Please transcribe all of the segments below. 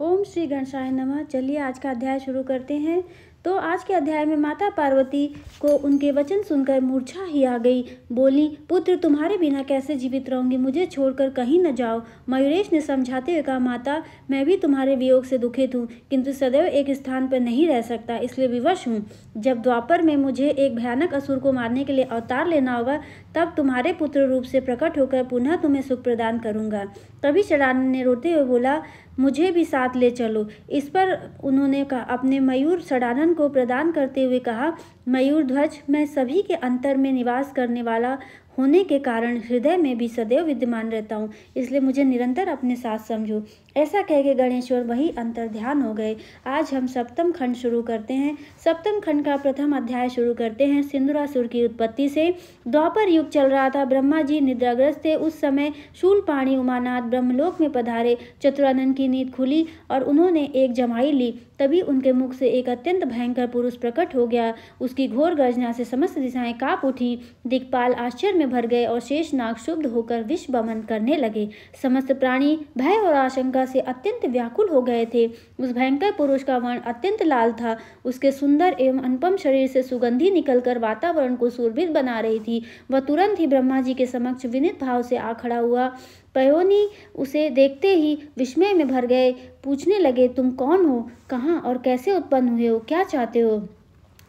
ओम श्री गणेशाय नमः। चलिए आज का अध्याय शुरू करते हैं। तो आज के अध्याय में माता पार्वती को उनके वचन सुनकर मूर्छा ही आ गई। बोली, पुत्र तुम्हारे बिना कैसे जीवित रहूंगी, मुझे छोड़कर कहीं न जाओ। मयूरेश ने समझाते हुए कहा, माता मैं भी तुम्हारे वियोग से दुखित हूँ, किंतु सदैव एक स्थान पर नहीं रह सकता, इसलिए विवश हूँ। जब द्वापर में मुझे एक भयानक असुर को मारने के लिए अवतार लेना होगा, तब तुम्हारे पुत्र रूप से प्रकट होकर पुनः तुम्हें सुख प्रदान करूंगा। तभी षडानन ने रोते हुए बोला, मुझे भी साथ ले चलो। इस पर उन्होंने अपने मयूर षडानन को प्रदान करते हुए कहा, मयूर ध्वज, मैं सभी के अंतर में निवास करने वाला होने के कारण हृदय में भी सदैव विद्यमान रहता हूँ, इसलिए मुझे निरंतर अपने साथ समझो। ऐसा कह के गणेश्वर वही अंतर ध्यान हो गए। आज हम सप्तम खंड शुरू करते हैं। सप्तम खंड का प्रथम अध्याय शुरू करते हैं सिंदूरासुर की उत्पत्ति से। द्वापर युग चल रहा था। ब्रह्मा जी निद्राग्रस्त थे। उस समय शूलपाणी उमानाथ ब्रह्मलोक में पधारे। चतुरानन की नींद खुली और उन्होंने एक जमाई ली। तभी उनके मुख से एक अत्यंत भयंकर पुरुष प्रकट हो गया। उसकी घोर गर्जना से समस्त दिशाएं कांप उठी। दिक्पाल आश्चर्य में भर गए और शेषनाग क्षुब्ध होकर विष बमन करने लगे। समस्त प्राणी भय और आशंका से अत्यंत व्याकुल हो गए थे। उस भयंकर पुरुष का वर्ण अत्यंत लाल था। उसके सुंदर एवं अनुपम शरीर से सुगंधी निकलकर वातावरण को सुरभित बना रही थी। वह तुरंत ही ब्रह्मा जी के समक्ष विनीत भाव से आ खड़ा हुआ। पयोनी उसे देखते ही विस्मय में भर गए। पूछने लगे, तुम कौन हो, कहाँ और कैसे उत्पन्न हुए हो, क्या चाहते हो?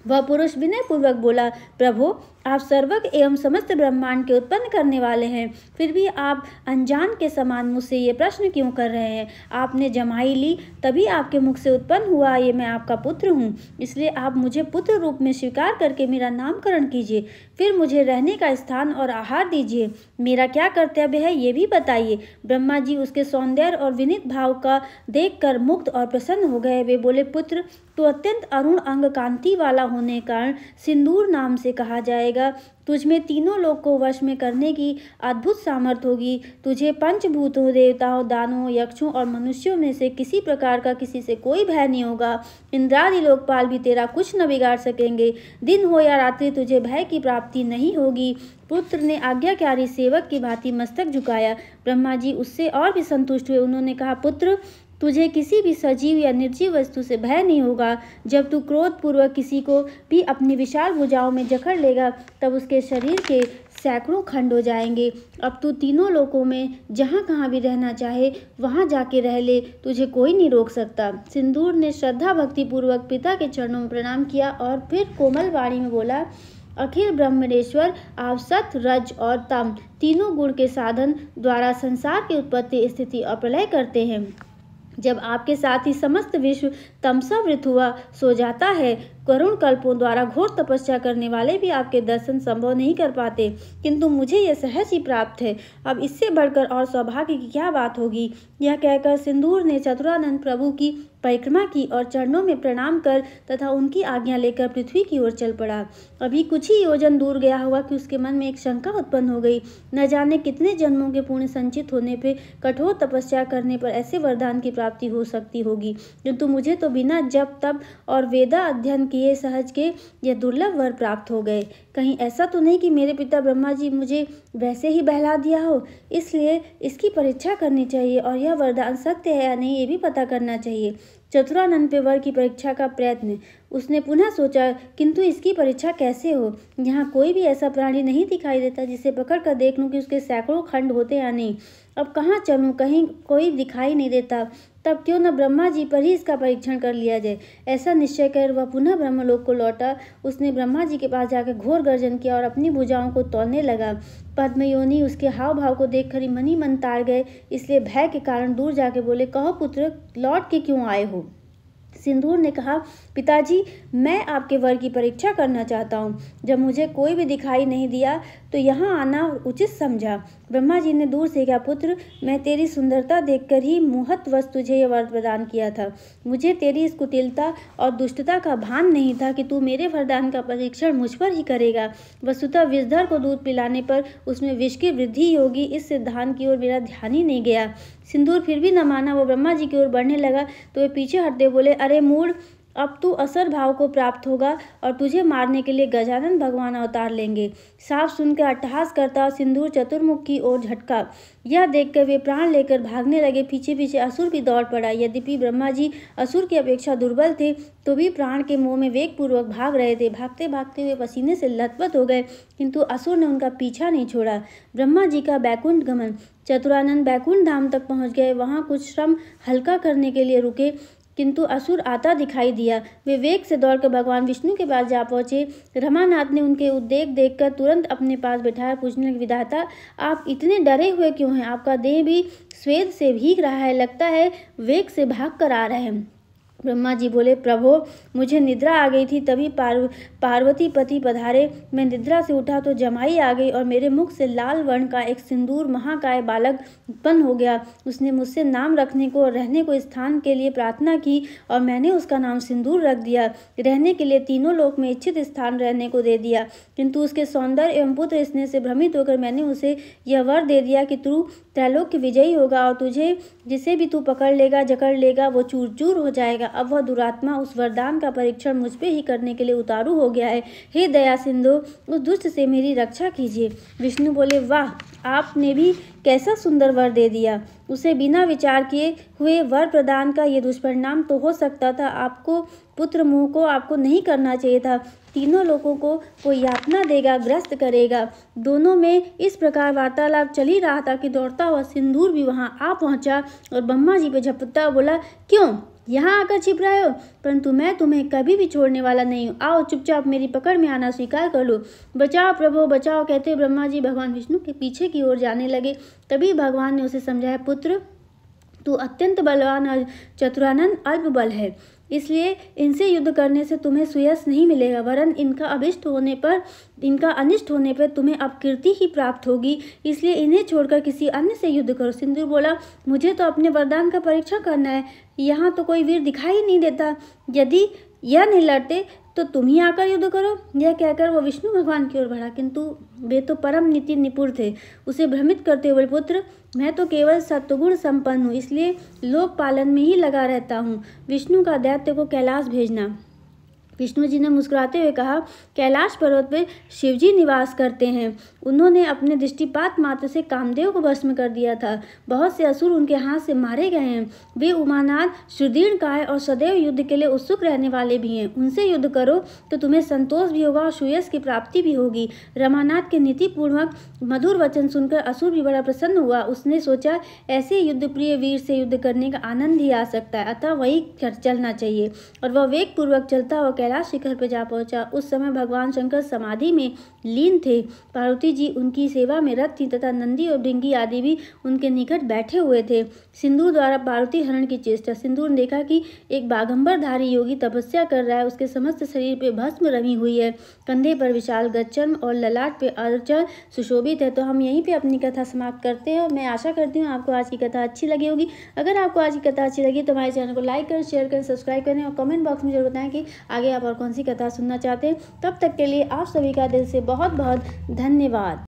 वह पुरुष विनय पूर्वक बोला, प्रभु आप सर्वज्ञ एवं समस्त ब्रह्मांड के उत्पन्न करने वाले हैं, फिर भी आप अनजान के समान मुझसे ये प्रश्न क्यों कर रहे हैं? आपने जमाई ली, तभी आपके मुख से उत्पन्न हुआ ये मैं आपका पुत्र हूँ, इसलिए आप मुझे पुत्र रूप में स्वीकार करके मेरा नामकरण कीजिए, फिर मुझे रहने का स्थान और आहार दीजिए। मेरा क्या कर्तव्य है ये भी बताइए। ब्रह्मा जी उसके सौंदर्य और विनीत भाव का देखकर मुग्ध और प्रसन्न हो गए। वे बोले, पुत्र तो अत्यंत अरुण अंग कांति वाला होने के कारण सिंदूर नाम से कहा जाएगा। तुझमें तीनों लोक को वश में करने की अद्भुत सामर्थ्य होगी। तुझे पंचभूतों, देवताओं, दानवों, यक्षों और मनुष्यों में से किसी प्रकार का किसी से कोई भय नहीं होगा। इंद्रादि लोकपाल भी तेरा कुछ न बिगाड़ सकेंगे। दिन हो या रात्रि तुझे भय की प्राप्ति नहीं होगी। पुत्र ने आज्ञाकारी सेवक की भांति मस्तक झुकाया। ब्रह्मा जी उससे और भी संतुष्ट हुए। उन्होंने कहा, पुत्र तुझे किसी भी सजीव या निर्जीव वस्तु से भय नहीं होगा। जब तू क्रोध पूर्वक किसी को भी अपनी विशाल भुजाओं में जकड़ लेगा, तब उसके शरीर के सैकड़ों खंड हो जाएंगे। अब तू तीनों लोकों में जहाँ कहाँ भी रहना चाहे वहाँ जाके रह ले, तुझे कोई नहीं रोक सकता। सिंदूर ने श्रद्धा भक्ति पूर्वक पिता के चरणों में प्रणाम किया और फिर कोमल वाणी में बोला, अखिल ब्रह्मणेश्वर, आप सत, रज और तम तीनों गुण के साधन द्वारा संसार की उत्पत्ति, स्थिति और प्रलय करते हैं। जब आपके साथ ही समस्त विश्व तमसावृत हुआ सो जाता है, करुण कल्पों द्वारा घोर तपस्या करने वाले भी आपके दर्शन संभव नहीं कर पाते, किंतु मुझे यह सहज ही प्राप्त है। अब इससे बढ़कर और सौभाग्य की क्या बात होगी? यह कहकर सिंदूर ने चतुरानंद प्रभु की परिक्रमा की और चरणों में प्रणाम कर तथा उनकी आज्ञा लेकर पृथ्वी की ओर चल पड़ा। अभी कुछ ही योजन दूर गया हुआ कि उसके मन में एक शंका उत्पन्न हो गई। न जाने कितने जन्मों के पुण्य संचित होने पर, कठोर तपस्या करने पर ऐसे वरदान की प्राप्ति हो सकती होगी, किंतु मुझे तो बिना जप तप और वेदा अध्ययन किए सहज के यह दुर्लभ वर प्राप्त हो गए। कहीं ऐसा तो नहीं कि मेरे पिता ब्रह्मा जी मुझे वैसे ही बहला दिया हो? इसलिए इसकी परीक्षा करनी चाहिए और यह वरदान सत्य है या नहीं ये भी पता करना चाहिए। चतुरानंद पे वर की परीक्षा का प्रयत्न। उसने पुनः सोचा, किंतु इसकी परीक्षा कैसे हो? यहाँ कोई भी ऐसा प्राणी नहीं दिखाई देता जिसे पकड़ कर देख लूँ कि उसके सैकड़ों खंड होते या नहीं। अब कहाँ चलूँ? कहीं कोई दिखाई नहीं देता। तब क्यों न ब्रह्मा जी पर ही इसका परीक्षण कर लिया जाए। ऐसा निश्चय कर वह पुनः ब्रह्मलोक को लौटा। उसने ब्रह्मा जी के पास जाकर घोर गर्जन किया और अपनी भुजाओं को तौलने लगा। पद्मयोनि उसके हाव भाव को देखकर ही मन ही मन ताड़ गए, इसलिए भय के कारण दूर जाके बोले, कहो पुत्र, लौट के क्यों आए हो? सिंदूर ने कहा, पिताजी मैं आपके वर की परीक्षा करना चाहता हूँ। जब मुझे कोई भी दिखाई नहीं दिया तो यहाँ आना उचित समझा। ब्रह्मा जी ने दूर से कहा, पुत्र मैं तेरी सुंदरता देखकर ही मोहतवश तुझे यह वर प्रदान किया था। मुझे तेरी इस कुटिलता और दुष्टता का भान नहीं था कि तू मेरे वरदान का परीक्षण मुझ पर ही करेगा। वस्तुतः विषधर को दूध पिलाने पर उसमें विष की वृद्धि होगी, इस सिद्धांत की ओर मेरा ध्यान ही नहीं गया। सिंदूर फिर भी न माना। वो ब्रह्मा जी की ओर बढ़ने लगा तो वे पीछे हटते बोले, अरे मूढ़, अब तू असर भाव को प्राप्त होगा और तुझे मारने के लिए गजानन भगवान अवतार लेंगे। साफ सुनकर अट्टहास करता सिंदूर चतुर्मुख की ओर झटका। यह देखकर वे प्राण लेकर भागने लगे। पीछे पीछे असुर भी दौड़ पड़ा। यद्यपि ब्रह्मा जी असुर की अपेक्षा दुर्बल थे तो भी प्राण के मोह में वेगपूर्वक भाग रहे थे। भागते भागते वे पसीने से लथपथ हो गए, किंतु असुर ने उनका पीछा नहीं छोड़ा। ब्रह्मा जी का बैकुंठ गमन। चतुरानन बैकुंठ धाम तक पहुंच गए। वहां कुछ श्रम हल्का करने के लिए रुके, किंतु असुर आता दिखाई दिया। वे वेग से दौड़कर भगवान विष्णु के पास जा पहुंचे। रमानाथ ने उनके उद्वेग देखकर तुरंत अपने पास बैठाया। पूछने लगे, विधाता आप इतने डरे हुए क्यों हैं? आपका देह भी स्वेद से भीग रहा है, लगता है वेग से भाग कर आ रहे हैं। ब्रह्मा जी बोले, प्रभो मुझे निद्रा आ गई थी, तभी पार्वती पति पधारे। मैं निद्रा से उठा तो जमाई आ गई और मेरे मुख से लाल वर्ण का एक सिंदूर महाकाय बालक उत्पन्न हो गया। उसने मुझसे नाम रखने को और रहने को स्थान के लिए प्रार्थना की और मैंने उसका नाम सिंदूर रख दिया। रहने के लिए तीनों लोक में इच्छित स्थान रहने को दे दिया, किंतु उसके सौंदर्य एवं पुत्र स्नेह से भ्रमित होकर मैंने उसे यह वर दे दिया कि तू त्रैलोक्य विजयी होगा और तुझे जिसे भी तू पकड़ लेगा जकड़ लेगा वो चूर चूर हो जाएगा। अब वह दुरात्मा उस वरदान का परीक्षण मुझ पे ही करने के लिए उतारू हो गया है। हे दया सिंधु, उस दुष्ट से मेरी रक्षा कीजिए। विष्णु बोले, वाह आपने भी कैसा सुंदर वर दे दिया। उसे बिना विचार किए हुए वर प्रदान का ये दुष्परिणाम तो हो सकता था। आपको पुत्र मोह को आपको नहीं करना चाहिए था। तीनों लोगों को वो यातना देगा, ग्रस्त करेगा। दोनों में इस प्रकार वार्तालाप चल ही रहा था कि दौड़ता हुआ सिंदूर भी वहां आ पहुंचा और ब्रह्मा जी पे झपटता बोला, क्यों यहाँ आकर छिप रहे हो? परंतु मैं तुम्हें कभी भी छोड़ने वाला नहीं हूँ। आओ चुपचाप मेरी पकड़ में आना स्वीकार कर लो। बचाओ प्रभु बचाओ, कहते ब्रह्मा जी भगवान विष्णु के पीछे की ओर जाने लगे। तभी भगवान ने उसे समझाया, पुत्र तू अत्यंत बलवान और चतुरानन अल्प बल है, इसलिए इनसे युद्ध करने से तुम्हें सुयश नहीं मिलेगा, वरन इनका अनिष्ट होने पर तुम्हें अपकीर्ति ही प्राप्त होगी। इसलिए इन्हें छोड़कर किसी अन्य से युद्ध करो। सिंदूर बोला, मुझे तो अपने वरदान का परीक्षण करना है, यहाँ तो कोई वीर दिखाई नहीं देता। यदि यह नहीं लड़ते तो तुम ही आकर युद्ध करो। यह कहकर वो विष्णु भगवान की ओर बढ़ा, किंतु वे तो परम नीति निपुण थे। उसे भ्रमित करते हुए, पुत्र मैं तो केवल सत्वगुण संपन्न हूँ, इसलिए लोक पालन में ही लगा रहता हूँ। विष्णु का दैत्य को कैलाश भेजना। विष्णु जी ने मुस्कुराते हुए कहा, कैलाश पर्वत पर शिवजी निवास करते हैं। उन्होंने अपने दृष्टिपात मात्र से कामदेव को भस्म कर दिया था। बहुत से असुर उनके हाथ से मारे गए हैं। वे उमानाथ, सुदृढ़ काय और सदैव युद्ध के लिए उत्सुक रहने वाले भी हैं। उनसे युद्ध करो तो तुम्हें संतोष भी होगा और सुयश की प्राप्ति भी होगी। रमानाथ के नीतिपूर्वक मधुर वचन सुनकर असुर भी बड़ा प्रसन्न हुआ। उसने सोचा, ऐसे युद्ध प्रिय वीर से युद्ध करने का आनंद ही आ सकता है, अतः वही चलना चाहिए। और वह वेग पूर्वक चलता हुआ कैलाश शिखर पर जा पहुंचा। उस समय भगवान शंकर समाधि में लीन थे। पार्वती जी उनकी सेवा में रत थी तथा नंदी और भृंगी आदि भी उनके निकट बैठे हुए थे। सिंदूर द्वारा पार्वती हरण की चेष्टा। सिंदूर ने देखा कि एक बागंबरधारी योगी तपस्या कर रहा है। उसके समस्त शरीर पे भस्म रमी हुई है, कंधे पर विशाल गच्चन और ललाट पे अर्चन सुशोभित है। तो हम यहीं पे अपनी कथा समाप्त करते हैं। मैं आशा करती हूँ आपको आज की कथा अच्छी लगी होगी। अगर आपको आज की कथा अच्छी लगी तो हमारे चैनल को लाइक करें, शेयर करें, सब्सक्राइब करें और कमेंट बॉक्स में जरूर बताएं कि आगे आप और कौन सी कथा सुनना चाहते हैं। तब तक के लिए आप सभी का दिल से बहुत बहुत धन्यवाद।